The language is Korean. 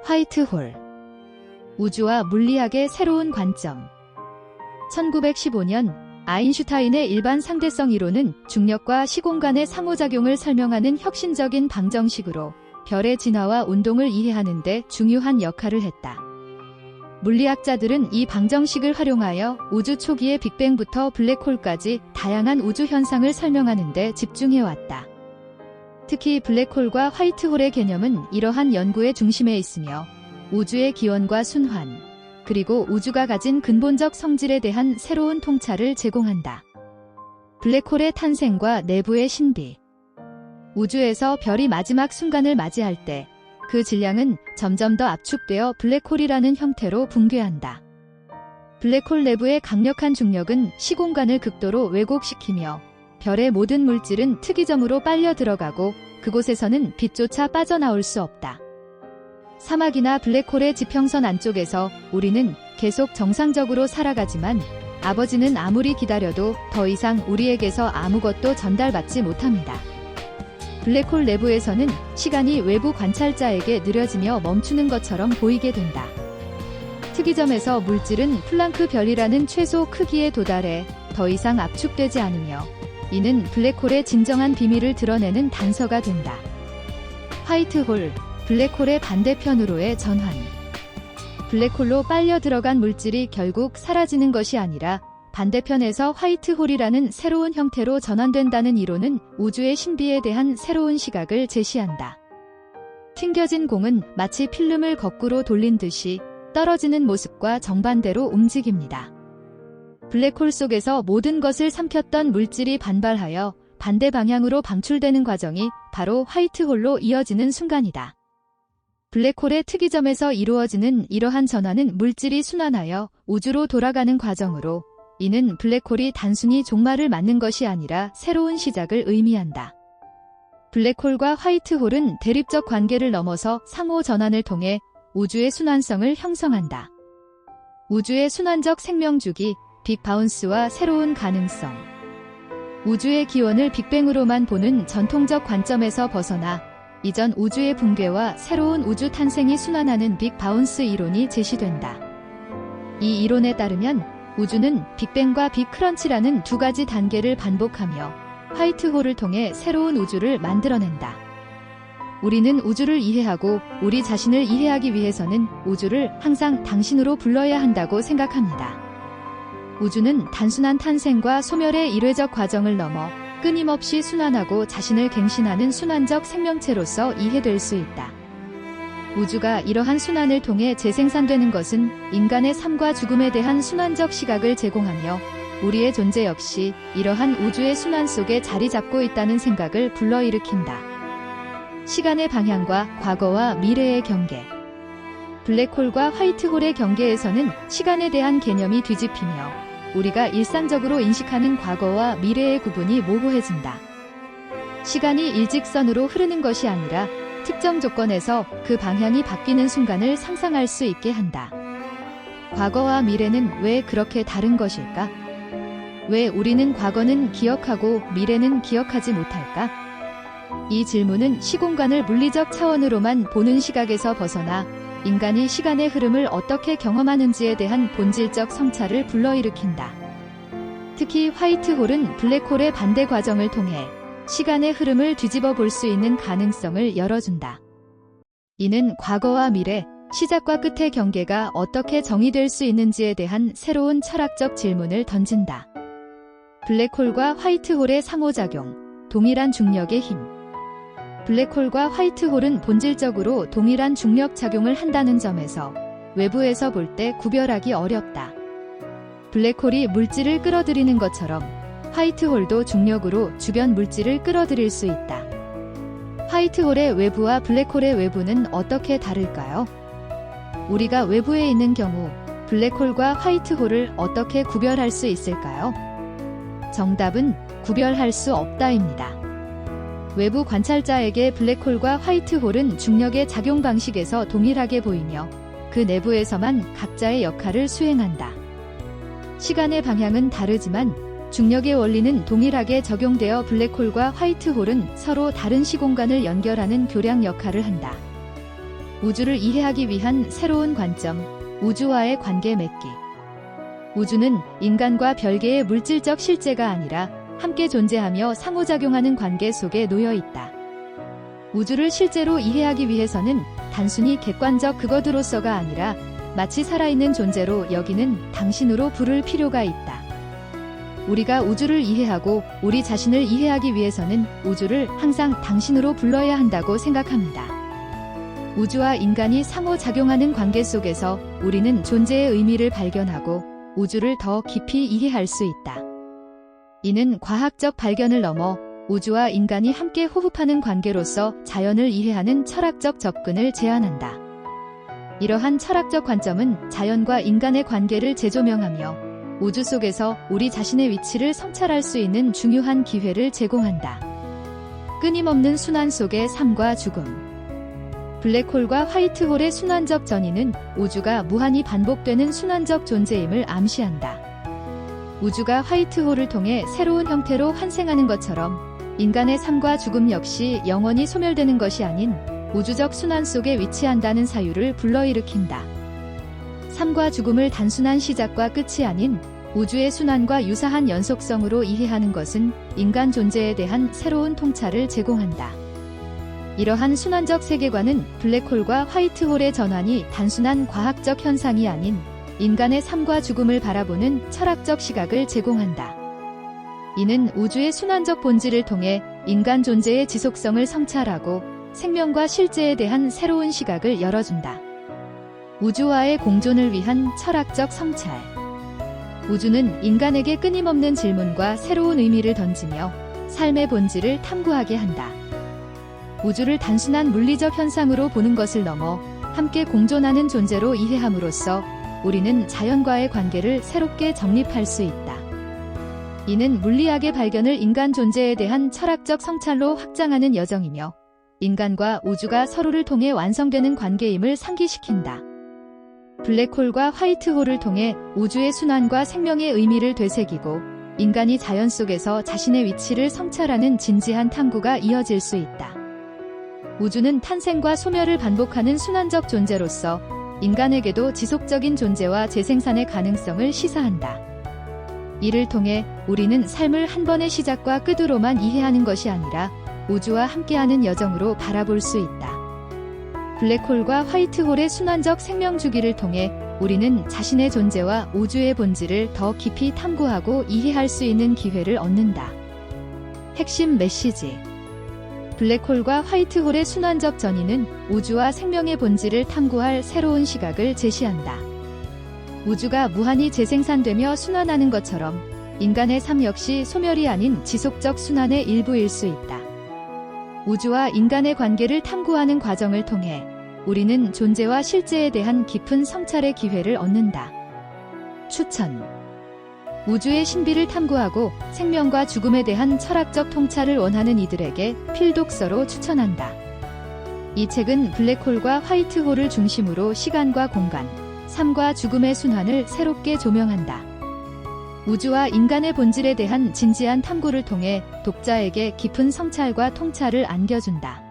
화이트홀. 우주와 물리학의 새로운 관점. 1915년 아인슈타인의 일반 상대성 이론은 중력과 시공간의 상호작용을 설명하는 혁신적인 방정식으로 별의 진화와 운동을 이해하는 데 중요한 역할을 했다. 물리학자들은 이 방정식을 활용하여 우주 초기의 빅뱅부터 블랙홀까지 다양한 우주 현상을 설명하는 데 집중해왔다. 특히 블랙홀과 화이트홀의 개념은 이러한 연구의 중심에 있으며 우주의 기원과 순환, 그리고 우주가 가진 근본적 성질에 대한 새로운 통찰을 제공한다. 블랙홀의 탄생과 내부의 신비. 우주에서 별이 마지막 순간을 맞이할 때 그 질량은 점점 더 압축되어 블랙홀이라는 형태로 붕괴한다. 블랙홀 내부의 강력한 중력은 시공간을 극도로 왜곡시키며 별의 모든 물질은 특이점으로 빨려 들어가고 그곳에서는 빛조차 빠져나올 수 없다. 사막이나 블랙홀의 지평선 안쪽에서 우리는 계속 정상적으로 살아가지만 아버지는 아무리 기다려도 더 이상 우리에게서 아무것도 전달받지 못합니다. 블랙홀 내부에서는 시간이 외부 관찰자에게 느려지며 멈추는 것처럼 보이게 된다. 특이점에서 물질은 플랑크 별이라는 최소 크기에 도달해 더 이상 압축되지 않으며 이는 블랙홀의 진정한 비밀을 드러내는 단서가 된다. 화이트홀, 블랙홀의 반대편으로의 전환. 블랙홀로 빨려 들어간 물질이 결국 사라지는 것이 아니라 반대편에서 화이트홀이라는 새로운 형태로 전환된다는 이론은 우주의 신비에 대한 새로운 시각을 제시한다. 튕겨진 공은 마치 필름을 거꾸로 돌린 듯이 떨어지는 모습과 정반대로 움직입니다. 블랙홀 속에서 모든 것을 삼켰던 물질이 반발하여 반대 방향으로 방출되는 과정이 바로 화이트홀로 이어지는 순간이다. 블랙홀의 특이점에서 이루어지는 이러한 전환은 물질이 순환하여 우주로 돌아가는 과정으로 이는 블랙홀이 단순히 종말을 맞는 것이 아니라 새로운 시작을 의미한다. 블랙홀과 화이트홀은 대립적 관계를 넘어서 상호 전환을 통해 우주의 순환성을 형성한다. 우주의 순환적 생명주기, 빅바운스와 새로운 가능성. 우주의 기원을 빅뱅으로만 보는 전통적 관점에서 벗어나 이전 우주의 붕괴와 새로운 우주 탄생이 순환하는 빅바운스 이론이 제시된다. 이 이론에 따르면 우주는 빅뱅과 빅크런치라는 두 가지 단계를 반복하며 화이트홀을 통해 새로운 우주를 만들어낸다. 우리는 우주를 이해하고 우리 자신을 이해하기 위해서는 우주를 항상 당신으로 불러야 한다고 생각합니다. 우주는 단순한 탄생과 소멸의 일회적 과정을 넘어 끊임없이 순환하고 자신을 갱신하는 순환적 생명체로서 이해될 수 있다. 우주가 이러한 순환을 통해 재생산되는 것은 인간의 삶과 죽음에 대한 순환적 시각을 제공하며 우리의 존재 역시 이러한 우주의 순환 속에 자리 잡고 있다는 생각을 불러일으킨다. 시간의 방향과 과거와 미래의 경계. 블랙홀과 화이트홀의 경계에서는 시간에 대한 개념이 뒤집히며 우리가 일상적으로 인식하는 과거와 미래의 구분이 모호해진다. 시간이 일직선으로 흐르는 것이 아니라 특정 조건에서 그 방향이 바뀌는 순간을 상상할 수 있게 한다. 과거와 미래는 왜 그렇게 다른 것일까? 왜 우리는 과거는 기억하고 미래는 기억하지 못할까? 이 질문은 시공간을 물리적 차원으로만 보는 시각에서 벗어나 인간이 시간의 흐름을 어떻게 경험하는지에 대한 본질적 성찰을 불러일으킨다. 특히 화이트홀은 블랙홀의 반대 과정을 통해 시간의 흐름을 뒤집어 볼 수 있는 가능성을 열어준다. 이는 과거와 미래, 시작과 끝의 경계가 어떻게 정의될 수 있는지에 대한 새로운 철학적 질문을 던진다. 블랙홀과 화이트홀의 상호작용, 동일한 중력의 힘. 블랙홀과 화이트홀은 본질적으로 동일한 중력 작용을 한다는 점에서 외부에서 볼 때 구별하기 어렵다. 블랙홀이 물질을 끌어들이는 것처럼 화이트홀도 중력으로 주변 물질을 끌어들일 수 있다. 화이트홀의 외부와 블랙홀의 외부는 어떻게 다를까요? 우리가 외부에 있는 경우 블랙홀과 화이트홀을 어떻게 구별할 수 있을까요? 정답은 구별할 수 없다입니다. 외부 관찰자에게 블랙홀과 화이트홀은 중력의 작용 방식에서 동일하게 보이며 그 내부에서만 각자의 역할을 수행한다. 시간의 방향은 다르지만 중력의 원리는 동일하게 적용되어 블랙홀과 화이트홀은 서로 다른 시공간을 연결하는 교량 역할을 한다. 우주를 이해하기 위한 새로운 관점, 우주와의 관계 맺기. 우주는 인간과 별개의 물질적 실제가 아니라 함께 존재하며 상호작용하는 관계 속에 놓여 있다. 우주를 실제로 이해하기 위해서는 단순히 객관적 그것으로서가 아니라 마치 살아있는 존재로 여기는 당신으로 부를 필요가 있다. 우리가 우주를 이해하고 우리 자신을 이해하기 위해서는 우주를 항상 당신으로 불러야 한다고 생각합니다. 우주와 인간이 상호작용하는 관계 속에서 우리는 존재의 의미를 발견하고 우주를 더 깊이 이해할 수 있다. 이는 과학적 발견을 넘어 우주와 인간이 함께 호흡하는 관계로서 자연을 이해하는 철학적 접근을 제안한다. 이러한 철학적 관점은 자연과 인간의 관계를 재조명하며 우주 속에서 우리 자신의 위치를 성찰할 수 있는 중요한 기회를 제공한다. 끊임없는 순환 속의 삶과 죽음. 블랙홀과 화이트홀의 순환적 전이는 우주가 무한히 반복되는 순환적 존재임을 암시한다. 우주가 화이트홀을 통해 새로운 형태로 환생하는 것처럼 인간의 삶과 죽음 역시 영원히 소멸되는 것이 아닌 우주적 순환 속에 위치한다는 사유를 불러일으킨다. 삶과 죽음을 단순한 시작과 끝이 아닌 우주의 순환과 유사한 연속성으로 이해하는 것은 인간 존재에 대한 새로운 통찰을 제공한다. 이러한 순환적 세계관은 블랙홀과 화이트홀의 전환이 단순한 과학적 현상이 아닌 인간의 삶과 죽음을 바라보는 철학적 시각을 제공한다. 이는 우주의 순환적 본질을 통해 인간 존재의 지속성을 성찰하고 생명과 실제에 대한 새로운 시각을 열어준다. 우주와의 공존을 위한 철학적 성찰. 우주는 인간에게 끊임없는 질문과 새로운 의미를 던지며 삶의 본질을 탐구하게 한다. 우주를 단순한 물리적 현상으로 보는 것을 넘어 함께 공존하는 존재로 이해함으로써 우리는 자연과의 관계를 새롭게 정립할 수 있다. 이는 물리학의 발견을 인간 존재에 대한 철학적 성찰로 확장하는 여정이며 인간과 우주가 서로를 통해 완성되는 관계임을 상기시킨다. 블랙홀과 화이트홀을 통해 우주의 순환과 생명의 의미를 되새기고 인간이 자연 속에서 자신의 위치를 성찰하는 진지한 탐구가 이어질 수 있다. 우주는 탄생과 소멸을 반복하는 순환적 존재로서 인간에게도 지속적인 존재와 재생산의 가능성을 시사한다. 이를 통해 우리는 삶을 한 번의 시작과 끝으로만 이해하는 것이 아니라 우주와 함께하는 여정으로 바라볼 수 있다. 블랙홀과 화이트홀의 순환적 생명 주기를 통해 우리는 자신의 존재와 우주의 본질을 더 깊이 탐구하고 이해할 수 있는 기회를 얻는다. 핵심 메시지. 블랙홀과 화이트홀의 순환적 전이는 우주와 생명의 본질을 탐구할 새로운 시각을 제시한다. 우주가 무한히 재생산되며 순환하는 것처럼 인간의 삶 역시 소멸이 아닌 지속적 순환의 일부일 수 있다. 우주와 인간의 관계를 탐구하는 과정을 통해 우리는 존재와 실제에 대한 깊은 성찰의 기회를 얻는다. 추천. 우주의 신비를 탐구하고 생명과 죽음에 대한 철학적 통찰을 원하는 이들에게 필독서로 추천한다. 이 책은 블랙홀과 화이트홀을 중심으로 시간과 공간, 삶과 죽음의 순환을 새롭게 조명한다. 우주와 인간의 본질에 대한 진지한 탐구를 통해 독자에게 깊은 성찰과 통찰을 안겨준다.